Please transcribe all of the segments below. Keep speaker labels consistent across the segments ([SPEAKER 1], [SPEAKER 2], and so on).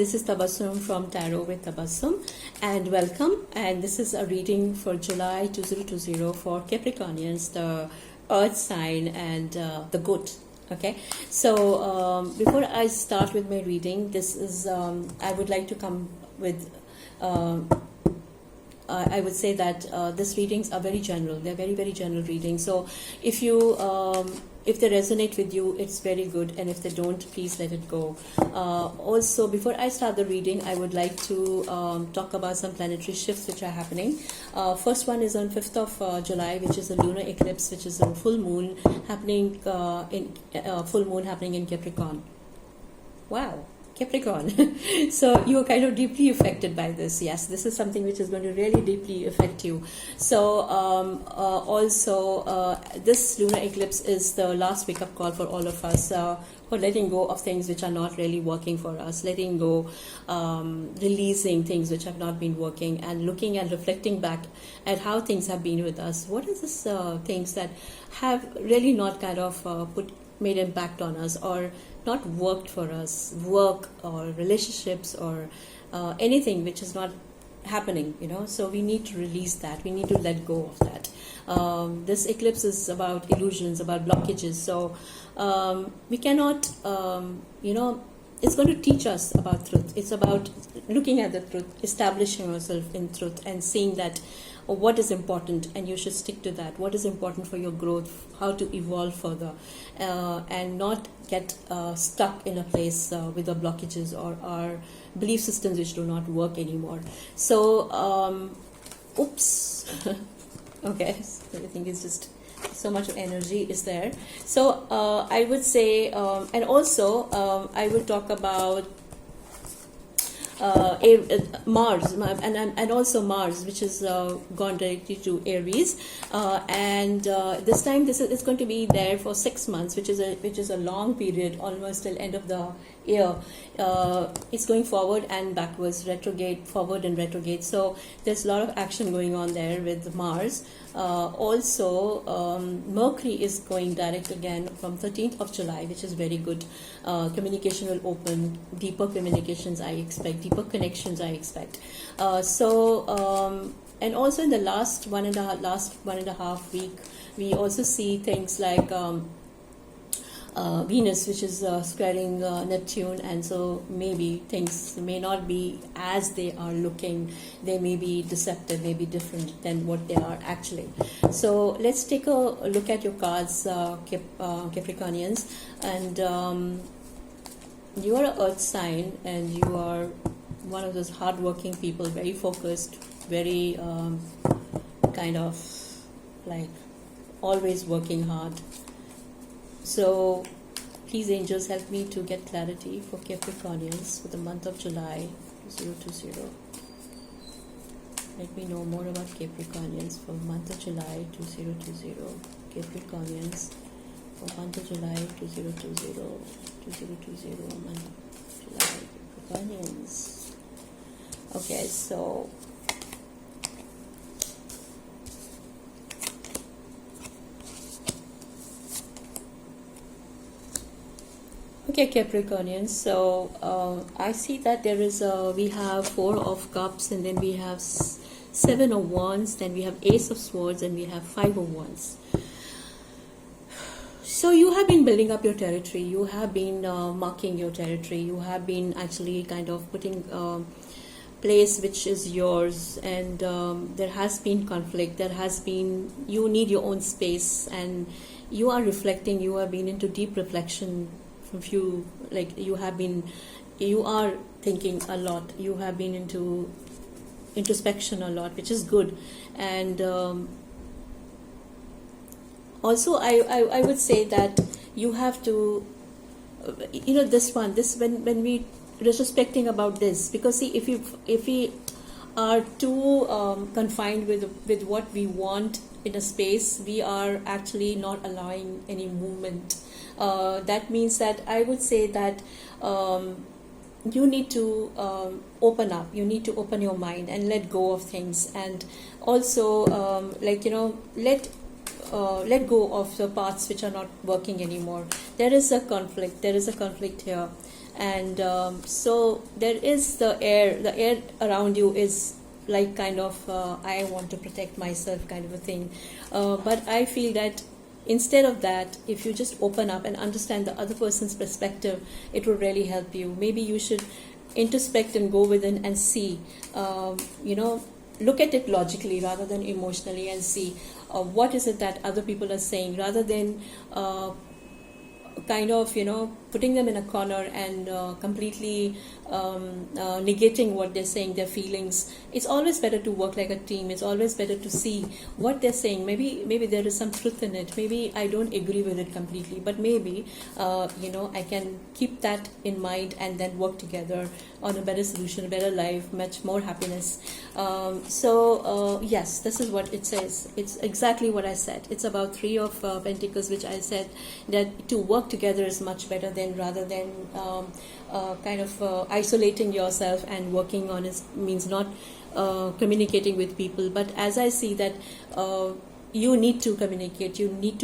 [SPEAKER 1] this is Tabassum from Tarot with Tabassum, and welcome. And this is a reading for July 2020 for Capricornians, the Earth sign, and the goat. Okay, so before I start with my reading, this is I would like to come with. I would say that these readings are very general. They're very, very general readings. So if you if they resonate with you, it's very good, and if they don't, please let it go. Also, before I start the reading, I would like to talk about some planetary shifts which are happening. First one is on 5th of July, which is a lunar eclipse, which is a full moon happening in Capricorn. Wow. Capricorn. So you are kind of deeply affected by this. Yes, this is something which is going to really deeply affect you. So also this lunar eclipse is the last wake-up call for all of us, for letting go of things which are not really working for us, letting go, releasing things which have not been working, and looking and reflecting back at how things have been with us. What is this things that have really not kind of made impact on us, or not worked for us, work or relationships or anything which is not happening, so we need to release that, we need to let go of that. This eclipse is about illusions, about blockages, so we cannot, it's going to teach us about truth. It's about looking at the truth, establishing ourselves in truth, and seeing that what is important, and you should stick to that. What is important for your growth, how to evolve further, and not get stuck in a place with the blockages or our belief systems which do not work anymore. So, oops. Okay, so I think it's just so much energy is there. So I would say, and also I will talk about Mars, and also Mars, which is gone directly to Aries, and this time it's going to be there for 6 months, which is a long period, almost till end of the year. It's going forward and backwards, retrograde, forward and retrograde. So there's a lot of action going on there with Mars. Also, Mercury is going direct again from 13th of July, which is very good. Communication will open, deeper communications I expect, deeper connections I expect. And also in the last one and a half week, we also see things like Venus, which is squaring Neptune, and so maybe things may not be as they are looking. They may be deceptive, may be different than what they are actually. So let's take a look at your cards, Capricornians, and you are an earth sign, and you are one of those hardworking people, very focused, very kind of like always working hard. So please, angels, help me to get clarity for Capricornians for the month of July 2020. Let me know more about Capricornians for the month of July 2020. Capricornians for month of July 2020. 2020 month of July, Capricornians. Okay, so okay, Capricornians, so I see that there is we have 4 of cups, and then we have 7 of wands, then we have ace of swords, and we have 5 of wands. So you have been building up your territory, you have been marking your territory, you have been actually kind of putting place which is yours, and there has been conflict, there has been, you need your own space, and you are reflecting, you have been into deep reflection. You are thinking a lot, you have been into introspection a lot, which is good. And also I would say that you have to, when we retrospecting about this, because see, if we are too confined with what we want in a space, we are actually not allowing any movement. That means that I would say that you need to open up, you need to open your mind and let go of things, and also let let go of the paths which are not working anymore. There is a conflict. There is a conflict here, and so there is the air around you is like kind of I want to protect myself kind of a thing, but I feel that instead of that, if you just open up and understand the other person's perspective, it will really help you. Maybe you should introspect and go within and see, look at it logically rather than emotionally, and see what is it that other people are saying, rather than putting them in a corner and completely negating what they're saying, their feelings. It's always better to work like a team. It's always better to see what they're saying. Maybe there is some truth in it. Maybe I don't agree with it completely, but maybe I can keep that in mind and then work together on a better solution, a better life, much more happiness. Yes, this is what it says. It's exactly what I said. It's about Three of Pentacles, which I said that to work together is much better than rather than isolating yourself, and working on it means not communicating with people. But as I see that you need to communicate, you need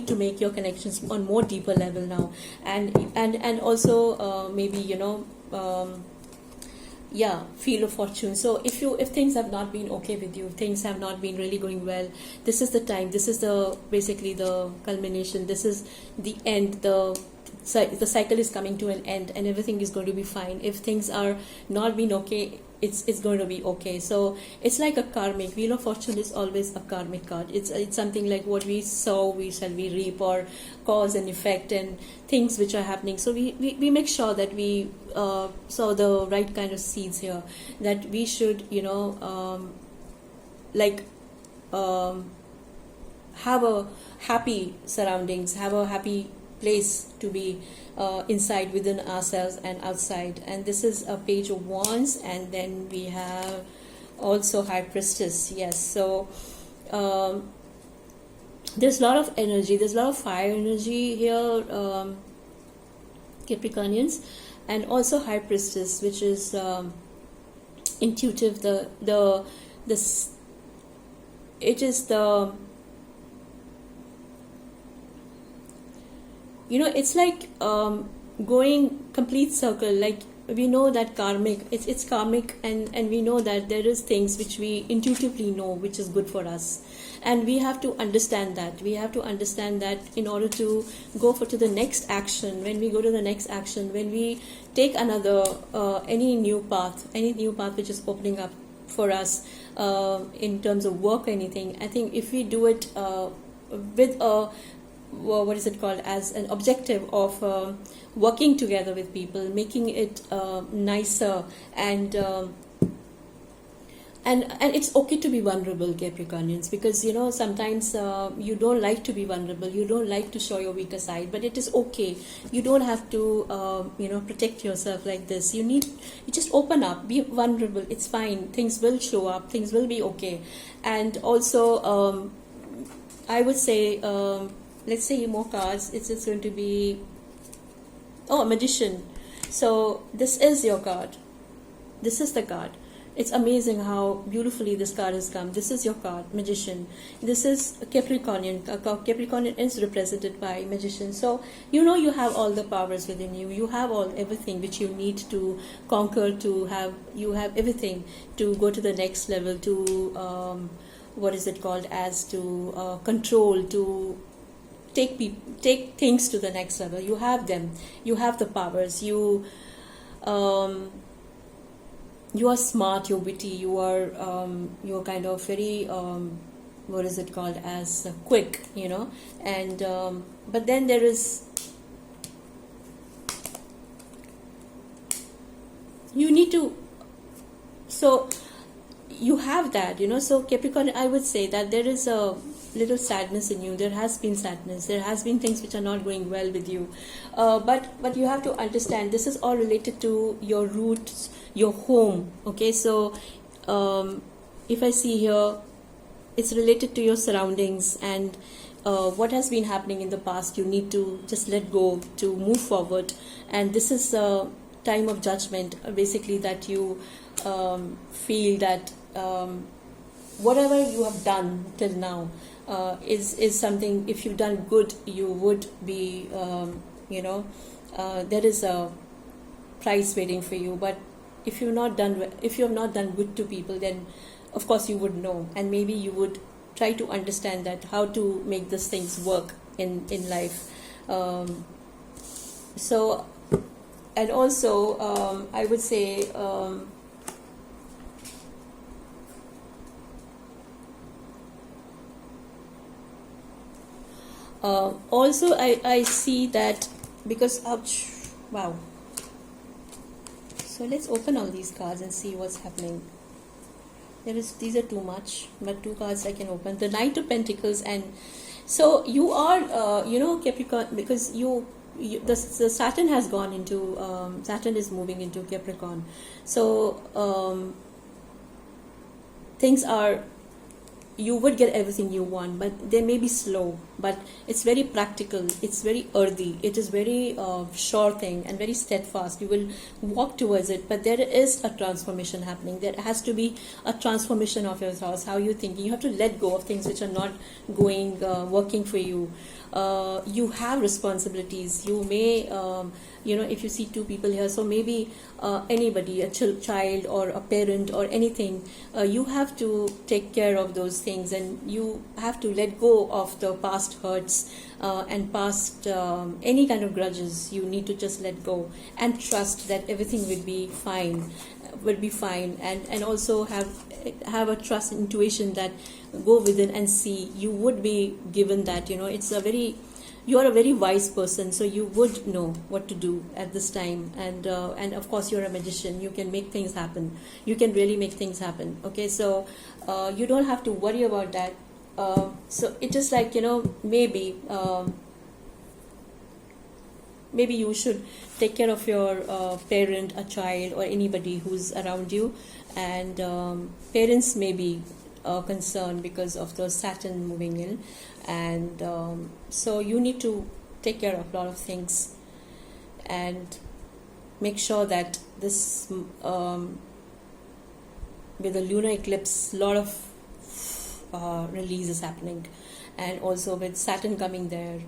[SPEAKER 1] to make your connections on more deeper level now, and also feel of fortune. So if things have not been okay with you, if things have not been really going well, this is the time. This is basically the culmination. This is the end. The cycle is coming to an end, and everything is going to be fine. If things are not been okay, it's going to be okay. So it's like a karmic. Wheel of Fortune is always a karmic card. It's something like what we sow, we shall we reap, or cause and effect, and things which are happening. So we make sure that we sow the right kind of seeds here, that we should have a happy surroundings, have a happy place to be inside, within ourselves and outside. And this is a Page of Wands, and then we have also High Priestess. Yes, so there's a lot of energy, there's a lot of fire energy here, Capricornians, and also High Priestess, which is intuitive. It's like going complete circle. Like, we know that karmic, it's karmic, and we know that there is things which we intuitively know which is good for us, and we have to understand that. We have to understand that in order to go to the next action. When we go to the next action, when we take another any new path which is opening up for us in terms of work or anything, I think if we do it with a what is it called, as an objective of working together with people, making it nicer, and it's okay to be vulnerable, Capricornians, because sometimes you don't like to be vulnerable, you don't like to show your weaker side, but it is okay. You don't have to protect yourself like this. You just open up, be vulnerable. It's fine. Things will show up. Things will be okay. And also I would say, let's say more cards. It's going to be a Magician. So this is your card. This is the card. It's amazing how beautifully this card has come. This is your card, Magician. This is Capricornian. Capricornian is represented by Magician. So you have all the powers within you. You have everything which you need to conquer. You have everything to go to the next level. To what is it called? As to control. To take things to the next level. You have them. You have the powers. You are smart. You're witty. You're kind of very what is it called, as quick. And but then there is, you need to. So you have that. So Capricorn, I would say that there is a little sadness in you. There has been sadness. There has been things which are not going well with you, but you have to understand, this is all related to your roots, your home. Okay, so if I see here, it's related to your surroundings, and what has been happening in the past. You need to just let go to move forward, and this is a time of judgment, basically, that you feel that whatever you have done till now is something. If you've done good, you would be, there is a prize waiting for you. But if you have not done good to people, then of course you would know, and maybe you would try to understand that how to make these things work in life. So, and also I would say also I see that, because ouch, wow. So let's open all these cards and see what's happening. These are too much, but 2 cards I can open. The Knight of Pentacles, and so you are, Capricorn, because the Saturn has gone into, Saturn is moving into Capricorn. So things are, you would get everything you want, but they may be slow, but it's very practical, it's very earthy, it is very sure thing and very steadfast. You will walk towards it, but there is a transformation happening. There has to be a transformation of your thoughts, how you're thinking. You have to let go of things which are not working for you. You have responsibilities. You may, if you see 2 people here, so maybe anybody, a child or a parent or anything, you have to take care of those things, and you have to let go of the past hurts and past any kind of grudges. You need to just let go and trust that everything will be fine, and also have a trust, intuition, that go within and see. You would be given that, you are a very wise person, so you would know what to do at this time, and of course you're a magician. You can make things happen. You can really make things happen. Okay, so you don't have to worry about that. So it is like, maybe you should take care of your parent, a child, or anybody who's around you, and parents may be concerned because of the Saturn moving in, and so you need to take care of a lot of things and make sure that this with the lunar eclipse, a lot of release is happening, and also with Saturn coming there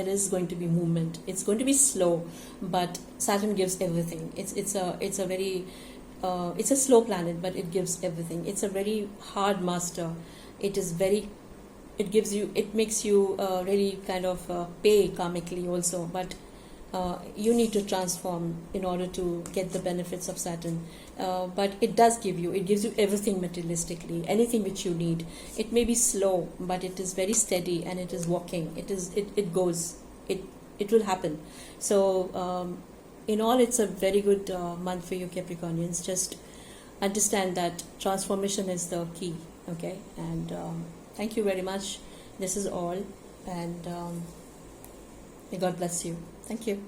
[SPEAKER 1] is going to be movement. It's going to be slow, but Saturn gives everything. It's a very it's a slow planet, but it gives everything. It's a very hard master. It makes you really kind of pay karmically also, but you need to transform in order to get the benefits of Saturn. But it gives you everything materialistically, anything which you need. It may be slow, but it is very steady, and it is walking. It will happen. So in all, it's a very good month for you Capricornians. Just understand that transformation is the key. Okay, and thank you very much. This is all, and may God bless you. Thank you.